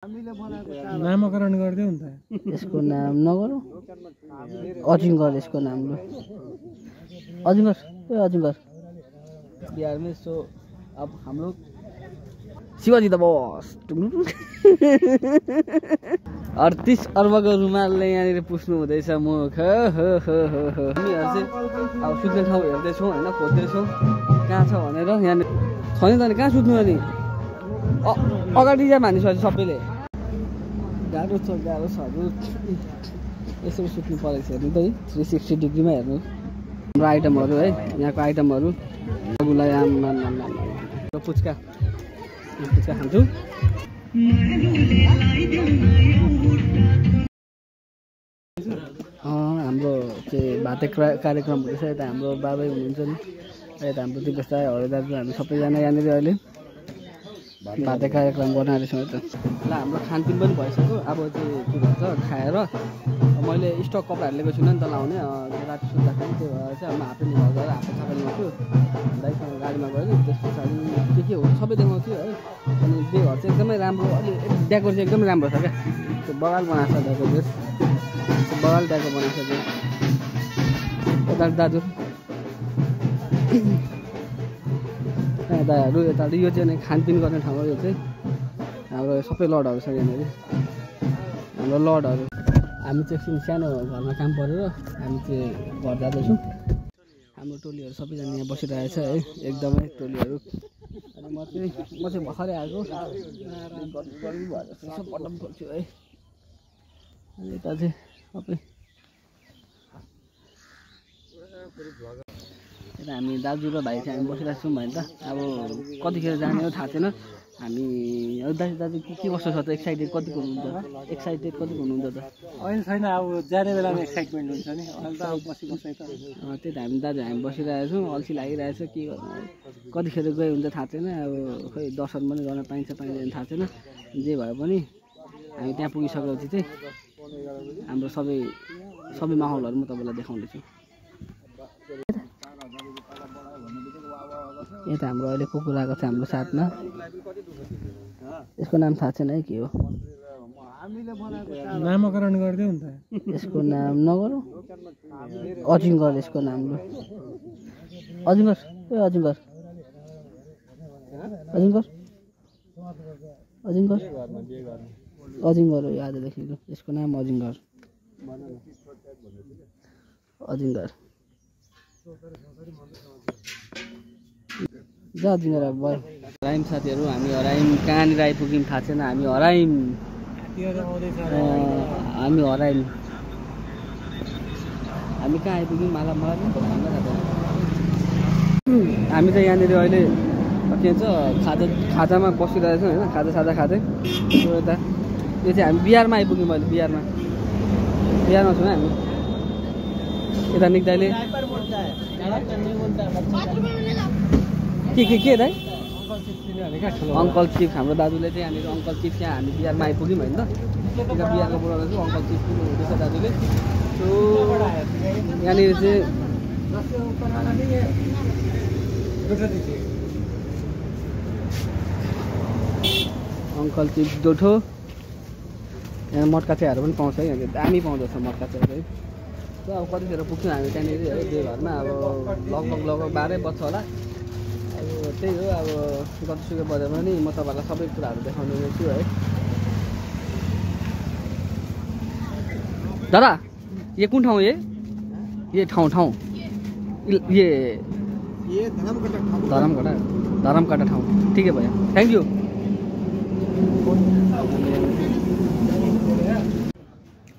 नामकरण गरिदेऊ नि त। यसको नाम नगरौँ, अजिङ्गर यसको नाम। ल अजिङ्गर, ए अजिङ्गर बिहार में। सो अब हम लोग शिवाजी द बॉस 38 अर्बको रुमालले यहाँनिर पुस्नु हुँदैछ मुख। हामीहरू चाहिँ अब सुत्ने ठाउँ हेर्दैछौँ होइन, खोज्दैछौँ कहाँ छ भनेर। यहाँनिर छैन त नि, कहाँ सुत्नु अनि अगाडि जा मानिसहरू सबैले। गाह्रो छ हजुर, यसरी सुत्नु परेको छ हेर्नु त है। 360 डिग्रीमा हेर्नु हाम्रो आइटमहरू है, यहाँको आइटमहरू। गुलाय पुच्का खान्छु। हाम्रो चाहिँ भाते कार्यक्रम हुँदैछ। यता हाम्रो बाबै हुनुहुन्छ नि, यता हाम्रो दिपेश दाइ, हरि दाजु, हामी सबैजना यहाँनिर अहिले भाते कार्यक्रम बनाइरहेछौँ त। ल हाम्रो खानपिन पनि भइसक्यो। अब चाहिँ के भन्छ खाएर मैले स्टक कपडाहरू लिएको छुइनँ नि त लाउने, राति सुत्दाखेरि। त्यो भएर चाहिँ अब हाफे निकाल गरेर हाफे छापा ल्याउँछु, दाइसँग गाडीमा गयो। त्यस पछाडि के हो सबै देखाउँछु है। अनि बेघर चाहिँ एकदमै राम्रो, अलि डेकोर चाहिँ एकदमै राम्रो छ क्या। त्यो बगाल बनाएको छ डेकोर, बगाल डेकोर बनाएको छ। यता दाजु दाइहरू यता यो चाहिँ खानपिन गर्ने ठाउँ हो। यो चाहिँ हाम्रो सबै लडहरू छ यहाँनिर, हाम्रो लडहरू। हामी चाहिँ एकछिन सानो घरमा काम परेर हामी चाहिँ घर जाँदैछौँ। हाम्रो टोलीहरू सबैजना यहाँ बसिरहेछ है, एकदमै टोलीहरू। अनि म चाहिँ भर्खरै आएको, गर्मी भएर यसो बटम खोल्छु है। अनि यता चाहिँ सबै यता हामी दाजु र भाइ चाहिँ हामी बसिरहेको छौँ भने त। अब कतिखेर जाने हो थाहा छैन। हामी दाजु के कस्तो छ त? एक्साइटेड कतिको हुनुहुन्छ? एक्साइटेड कतिको हुनुहुन्छ त? अहिले छैन, अब जाने बेलामा एक्साइटमेन्ट हुन्छ नि। अहिले त अब बसिबस्दै त त्यही त हामी दाजु हामी बसिरहेको छौँ, अल्छी लागिरहेछ। के गर्नु, कतिखेर गयो हुन्छ थाहा छैन। अब खोइ दर्शन पनि गर्न पाइन्छ पाइँदैन थाहा छैन। जे भए पनि हामी त्यहाँ पुगिसकेपछि चाहिँ हाम्रो सबै माहौलहरू म तपाईँलाई देखाउँदैछु। यता हाम्रो अहिले कुकुर आएको छ हाम्रो साथमा। यसको नाम थाहा छैन है के हो। नामकरण गरिदेऊ नि त। यसको नाम नगरौँ, अजिङ्गर यसको नाम। ल अजिङ्गर, ए अजिङ्गर अजिङ्गर अजिङ्गर अजिङ्गर हो आजदेखिको। यसको नाम अजिङ्गर। अजिङ्गर जा अजिङ्गर। अब भयो हराइम साथीहरू, हामी हराइम कहाँनिर आइपुग्यौँ थाहा छैन। हामी हराइम हामी कहाँ आइपुग्यौँ मलाई पनि थाहा छैन। हामी चाहिँ यहाँनिर अहिले के भन्छ खाजामा बसिरहेछौँ होइन, खाजा खाँदै। यो यता यो चाहिँ हामी बिहारमा आइपुग्यौँ। अहिले बिहारमा छौँ हामी। यता निक्दाइले के दाइ अङ्कल चिफ हाम्रो दाजुले चाहिँ यहाँनिर अङ्कल चिफ यहाँ हामी बिहारमा आइपुग्यौँ होइन त। बिहारको बोलाउँदैछु अङ्कल चिफ पनि हुँदैछ दाजुले। सो यहाँनिर चाहिँ अङ्कल चिफ दोठो। यहाँ मटका चियाहरू पनि पाउँछ है, यहाँनिर दामी पाउँदछ मटका चियाहरू है। सो अब कतिखेर पुग्छौँ हामी त्यहाँनिर है बेघरमा। अब लगभग 12 बज्छ होला। अब त्यही हो, अब जतिसुकै पऱ्यो भने म तपाईँलाई सबै कुराहरू देखाउने छु है। दादा ये कुन ठाउँ ये ठाउँ ये धरमकटा ठाउँ। ठिक है भैया, थ्याङ्क यू।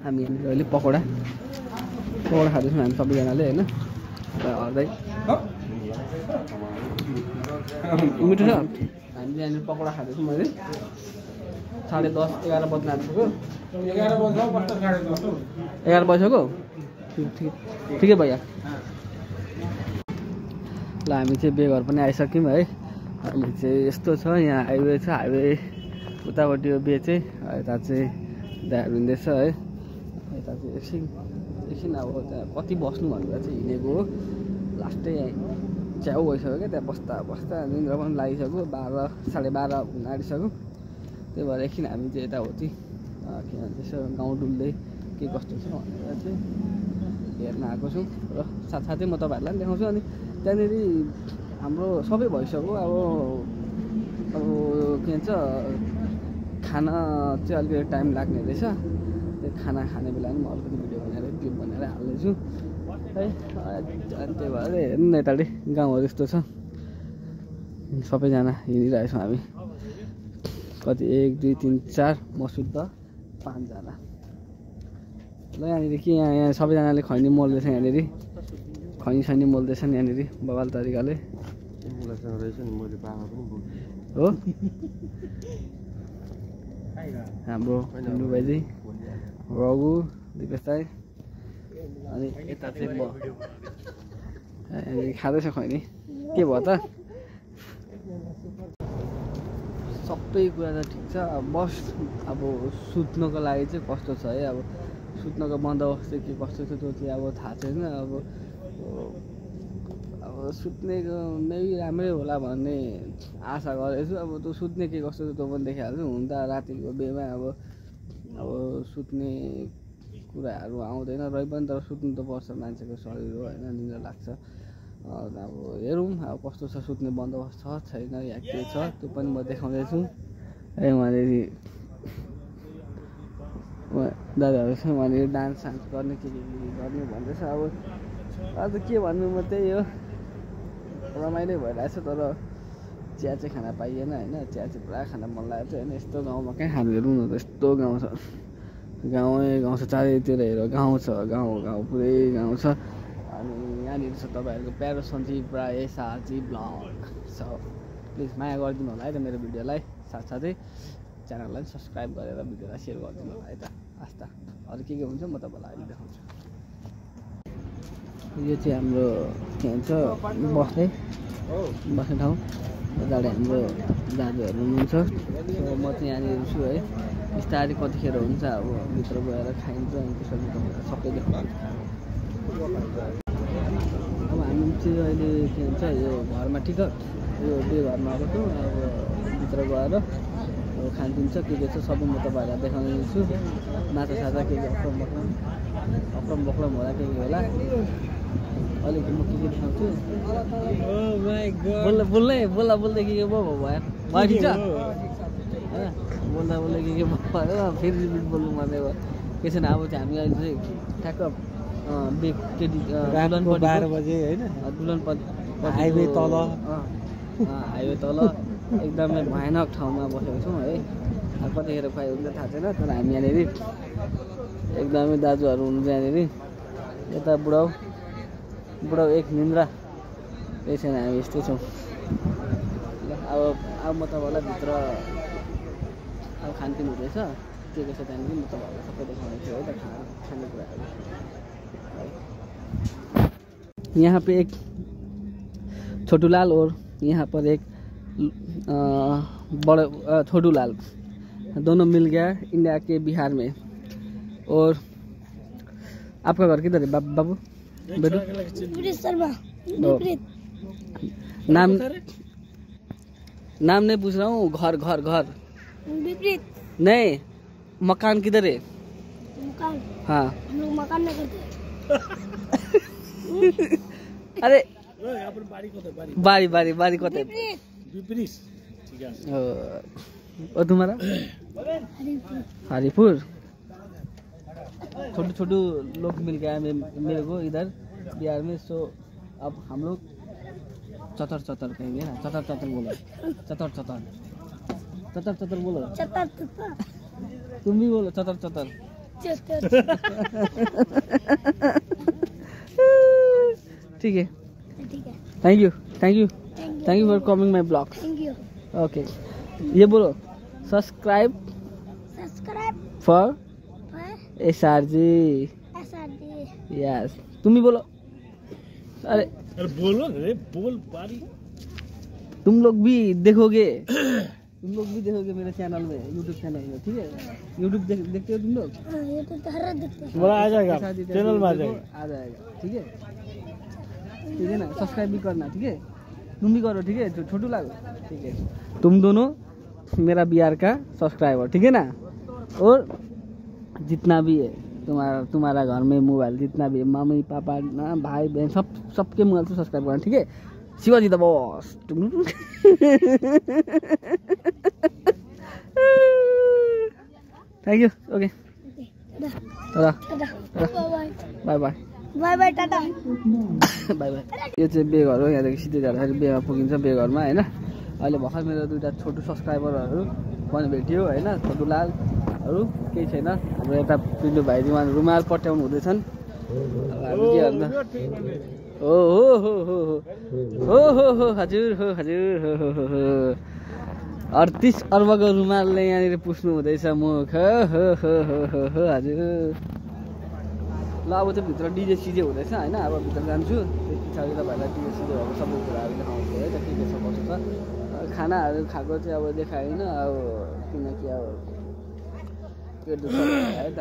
हामी अहिले पकौडा खाँदैछौँ हामी सबैजनाले होइन। हर्दै मिठो छ। हामी यहाँनिर पकौडा खाँदैछौँ। मैले 10:30 11 बज्न आइपुग्यो। 11 बजिसक्यो। ठिकै भैया। ल हामी चाहिँ बेघर पनि आइसक्यौँ है। अनि चाहिँ यस्तो छ, यहाँ हाइवे छ। हाइवे उतापट्टि यो बे चाहिँ, यता चाहिँ दाइहरू हुँदैछ है। यता चाहिँ एकछिन अब त्यहाँ कति बस्नु भनेर चाहिँ हिँडेको हो। लास्टै च्याउ भइसक्यो क्या, त्यहाँ बस्दा निन्द्रा पनि लागिसक्यो। 12 साढे 12 हुन आँटिसक्यो। त्यही भएर एकछिन हामी चाहिँ यताउति के भन्छ यसो गाउँ डुल्दै के कस्तो छ भनेर चाहिँ हेर्न आएको छु र साथसाथै म तपाईँहरूलाई पनि देखाउँछु। अनि त्यहाँनिर हाम्रो सबै भइसक्यो। अब के भन्छ खाना चाहिँ अलिकति टाइम लाग्ने रहेछ। त्यो खाना खाने बेला पनि म अलिकति भिडियो बनाएर क्लिप बनाएर हाल्दैछु है। अनि त्यही भएर हेर्नु न यतापट्टि गाउँहरू यस्तो छ, सबैजना हिँडिरहेछौँ हामी। कति 1 2 3 4 म शुद्ध 5 जना। ल यहाँनिर के यहाँ सबैजनाले खैनी मोल्दैछ। यहाँनिर खैनी मोल्दैछन् यहाँनिर बवाल तरिकाले हो। हाम्रो भाइजी रघु दिपेश दाइ अनि यता चाहिँ म खाँदैछ खैनी। के भयो त सबै कुरा त ठिक छ। बस अब सुत्नको लागि चाहिँ कस्तो छ है, अब सुत्नको बन्दोबस्त चाहिँ के कस्तो छ त्यो चाहिँ अब थाहा छैन। अब सुत्नेको मेबी राम्रै होला भन्ने आशा गरेछु। अब त्यो सुत्ने के कस्तो छ त्यो पनि देखिहाल्छु। हुन त रातिको बेमा अब सुत्ने कुराहरू आउँदैन रही पनि, तर सुत्नु त पर्छ, मान्छेको शरीर हो होइन, निद्रा लाग्छ। अब हेरौँ अब कस्तो छ, सुत्ने बन्दोबस्त छ छैन या के छ त्यो पनि म देखाउँदैछु है। उहाँनिर दादाहरू छ, उहाँनिर डान्स सान्स गर्ने के गर्ने भन्दैछ। अब आज के भन्नु, म त्यही हो रमाइलो भइरहेछ। तर चिया चाहिँ खान पाइएन होइन। चिया चाहिँ पुरा खान मन लागेको थियो होइन। यस्तो गाउँमा कहाँ खानु, हेरौँ न त यस्तो गाउँ छ, गाउँ छ चारैतिर हेर गाउँ छ, गाउँ पुरै गाउँ छ। अनि यहाँनिर छ तपाईँहरूको प्यारो Sanjeev Rai SRG blog. So please माया गरिदिनु होला है त मेरो भिडियोलाई, साथसाथै च्यानललाई सब्सक्राइब गरेर भिडियोलाई सेयर गरिदिनु होला है त। आस्था अरू के हुन्छ म तपाईँलाई अहिले देखाउँछु। यो चाहिँ हाम्रो के भन्छ बस्ने ठाउँ। यताबाट हाम्रो दाजुहरू हुनुहुन्छ। म चाहिँ यहाँनिर छु है। बिस्तारै कतिखेर हुन्छ अब भित्र गएर खाइन्छ अनि त्यसपछि तपाईँलाई सबै देखाउँछु। अब हामी चाहिँ अहिले के भन्छ यो घरमा टिकट यो घरमा आएको छु। अब भित्र गएर खानपिन छ के छ सबै म तपाईँहरूलाई देखाउने छु। माछा साछा के अक्रम बक्रम होला के होला अलिकति म के देखाउँछु। बोल्दै के भयो ठिक छ होइन। बोल्दा के भयो फेरि रिपिट बोल्नु पर्ने भयो के छैन। अब चाहिँ हामी अहिले चाहिँ ठ्याक्क केटी 12 बजे होइन हाइवे तल एकदमै भयानक ठाउँमा बसेको छौँ है। अब कतिखेर खुवाइ हुन्छ थाहा छैन, तर हामी यहाँनिर एकदमै दाजुहरू हुनुहुन्छ यहाँनिर। यता बुढाउ एक निन्द्रा केही छैन, हामी यस्तै छौँ। अब म तपाईँलाई भित्र अब खानपिन हुँदैछ के छ त्यहाँनिर म तपाईँहरूलाई सबै देखाउने छु है त खानेकुराहरू। यहाँ पे एक छोटू लाल और यहाँ पर एक बड़ा छोटू लाल दोनों मिल गया इंडिया के बिहार में। और आपका घर किधर है बाबू बेटू? नाम नहीं पूछ रहा हूँ, घर नहीं मकान किधर है? मकान हाँ हम लोग मकान में करते हैं। अरे बारी कत और तुम्हारा? हरिपुर। छोटू लोग मिल गया मेरे को इधर बिहार में। सो अब हम लोग चतर कहेंगे ना। चतर बोलो, चतर बोलो। तुम भी बोलो चतर। ठीक है thank you for coming my blog. Okay ये बोलो सब्सक्राइब फॉर एसआरजी। यस तुम भी बोलो। अरे बोलो बोल पारी। तुम लोग भी देखोगे मेरे चैनल में, यूट्यूब चैनल में, ठीक है? यूट्यूब देखते हो तुम लोग? आ जाएगा चैनल में आ जाएगा ठीक है ना। सब्सक्राइब भी करना ठीक है, तुम भी करो ठीक है, छोटू लागो ठीक है। तुम दोनों मेरा बिहार का सब्सक्राइबर, ठीक है ना। और जितना भी है तुम्हारा घर में मोबाइल जितना भी है, मम्मी पापा ना भाई बहन सबके मोबाइल से सब्सक्राइब करना, ठीक है। Shivaji the boss. Thank you. Okay bye bye bye bye tata bye bye. यो चाहिँ बेघर हो, यहाँदेखि सिधै जाँदाखेरि बेमा पुगिन्छ। बेघरमा होइन अहिले भर्खर मेरो दुईवटा छोटो सब्सक्राइबरहरू पनि भेट्यो होइन, छोटुलालहरू केही छैन। हाम्रो यता पिन्डु भाइ रुमाल पट्याउनु हुँदैछन्। हामी के गर्नु हो हो हो हो हो हो हो हजुर हो हजुर हो हो हो हो 38 अर्बको रुमालले यहाँनिर पुस्नु हुँदैछ मुख। हो हो हो हो हो हजुर। ल अब चाहिँ भित्र डिजे सिजे हुँदैछ होइन, अब भित्र जान्छु। त्यस पछाडि तपाईँहरूलाई डिजे सिजेहरू सबै कुराहरू देखाउँछु है त, के छ कस्तो छ। खानाहरू खाएको चाहिँ अब देखाएन, अब किनकि अब पेट दुख्छ है त।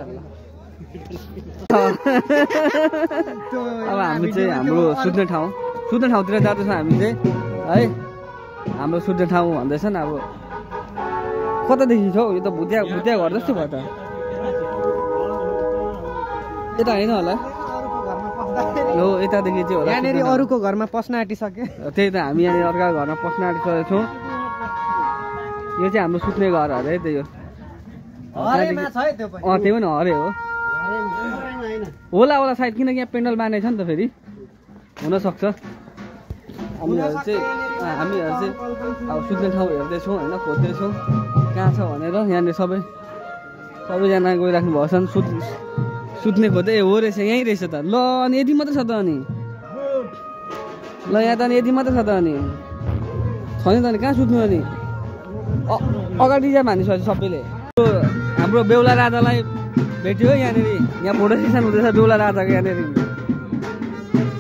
अब हामी चाहिँ हाम्रो सुत्ने ठाउँतिर जाँदैछौँ हामी चाहिँ है। हाम्रो सुत्ने ठाउँ भन्दैछन्। अब कतादेखि छ हौ, यो त भुतिया घर जस्तो भयो त। यता होइन होला, यो यतादेखि चाहिँ होला। यहाँनिर अरूको घरमा पस्न आँटिसक्यो। त्यही त हामी यहाँनिर अर्काको घरमा पस्न आँटिसकेको छौँ। यो चाहिँ हाम्रो सुत्ने घर अरे त्यही हो। त्यही पनि हरे हो होला सायद, किनकि यहाँ पेन्डल बाँधेको छ नि त, फेरि हुनसक्छ। हामीहरू चाहिँ अब सुत्ने ठाउँ हेर्दैछौँ होइन, खोज्दैछौँ कहाँ छ भनेर। यहाँनिर सबैजना गइराख्नु भएको छन् सुत्ने खोज्दै। हो रहेछ, यहीँ रहेछ त। ल अनि यति मात्रै छ त, अनि ल यहाँ त अनि यति मात्रै छ त, अनि छैन त अनि कहाँ सुत्नु। अनि अगाडि जा भनिसकेको सबैले। हाम्रो बेहुला राजालाई भेट्यो यहाँनिर, यहाँ फोटो सेसन हुँदैछ बेहुला राजाको यहाँनिर।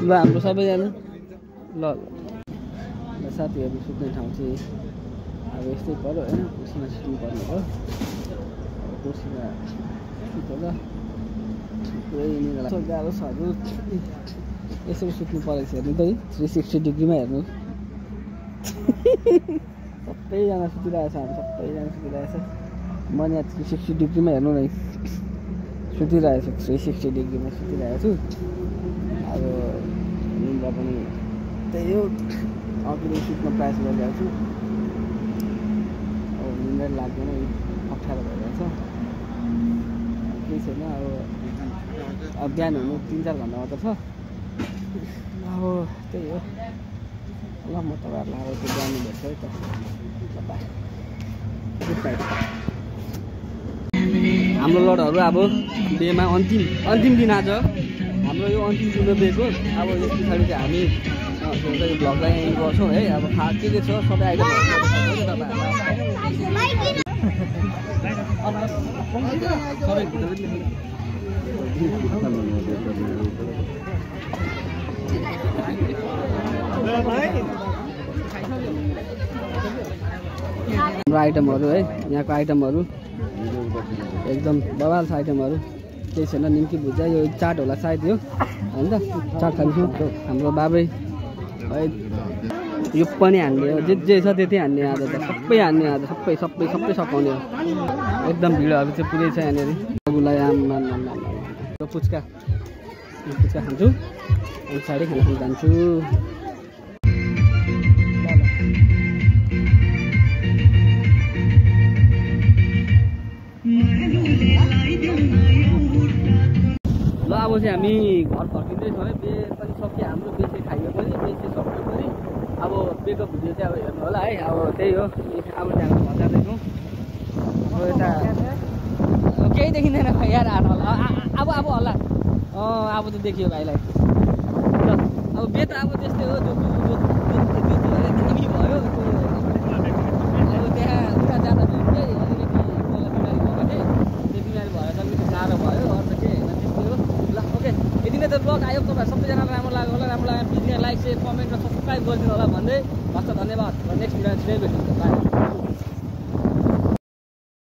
ल हाम्रो सबैजना ल साथीहरू सुत्ने ठाउँ चाहिँ अब यस्तै पऱ्यो होइन। कुर्सीमा सुत्नु पर्ने हो, कुर्सीमा सुतेर गाह्रो यसरी सुत्नु परेको छ हेर्नु त, 360 डिग्रीमा हेर्नु। सबैजना सुतिरहेको छ, हामी सबैजना सुतिरहेको छ। म यहाँ 360 डिग्रीमा हेर्नु नै सुतिरहेको छु, 360 डिग्रीमा सुतिरहेको छु। अब निन्द्रा पनि त्यही हो, अघिले सुत्न प्रयास गरिरहेको छु। अब निन्द्रा लाग्दैन, अप्ठ्यारो भइरहेको छ। केही छैन, अब बिहान हुनु 3-4 घन्टा मात्र छ। अब त्यही हो। ल म तपाईँहरूलाई अब त्यो बिहान भेट्छु है त। By, good night. हाम्रो लडहरू अब बेमा अन्तिम दिन आज हाम्रो यो अन्तिम दिन हो बेको। अब यस पछाडि चाहिँ हामी यो भ्लगलाई एन्ड गर्छौँ है। अब के छ सबै आइटमहरू हाम्रो आइटमहरू है, यहाँको आइटमहरू एकदम बवाल छ आइटमहरू। केही छैन, निम्की भुजा, यो चाट होला सायद यो होइन त, चाट खान्छौँ। हाम्रो बाबै है यो पनि हान्ने हो, जे छ त्यति हान्ने आज त, सबै हान्ने आज, सबै सकाउने हो। एकदम भिडहरू चाहिँ पुरै छ यहाँनिर। गुलाई आम पुच्का खान्छु, अनि साइडै खाना खान जान्छु। ल अब चाहिँ हामी घर फर्किँदैछौँ है। बे पनि सक्यो हाम्रो, बेसी खाइयो पनि, बेसी सक्यो पनि। अब बेको भिडियो चाहिँ अब हेर्नु होला है। अब त्यही हो, अब चाहिँ हामी घर जाँदैछौँ। अब यता केही देखिँदैन यार, हात होला अब होला। अब त देखियो भाइलाई। अब बे त अब त्यस्तै हो, जो भयो। अब त्यहाँ उता जाँदा चाहिँ अलिकति मलाई बिमारी भएको थिएँ, त्यो बिमारी भएर त अलिकति गाह्रो भयो। अन्त के होइन, त्यस्तै हो। ल ओके, यति नै त ब्लग आयो। तपाईँ सबैजनालाई राम्रो लाग्यो होला। राम्रो लाग्यो प्लिज लाइक, सेयर, कमेन्ट र सब्सक्राइब गरिदिनु होला भन्दै हस् त, धन्यवाद। नेक्स्ट भिडियोमा छिटै भेट्नुहुन्छ। बाई।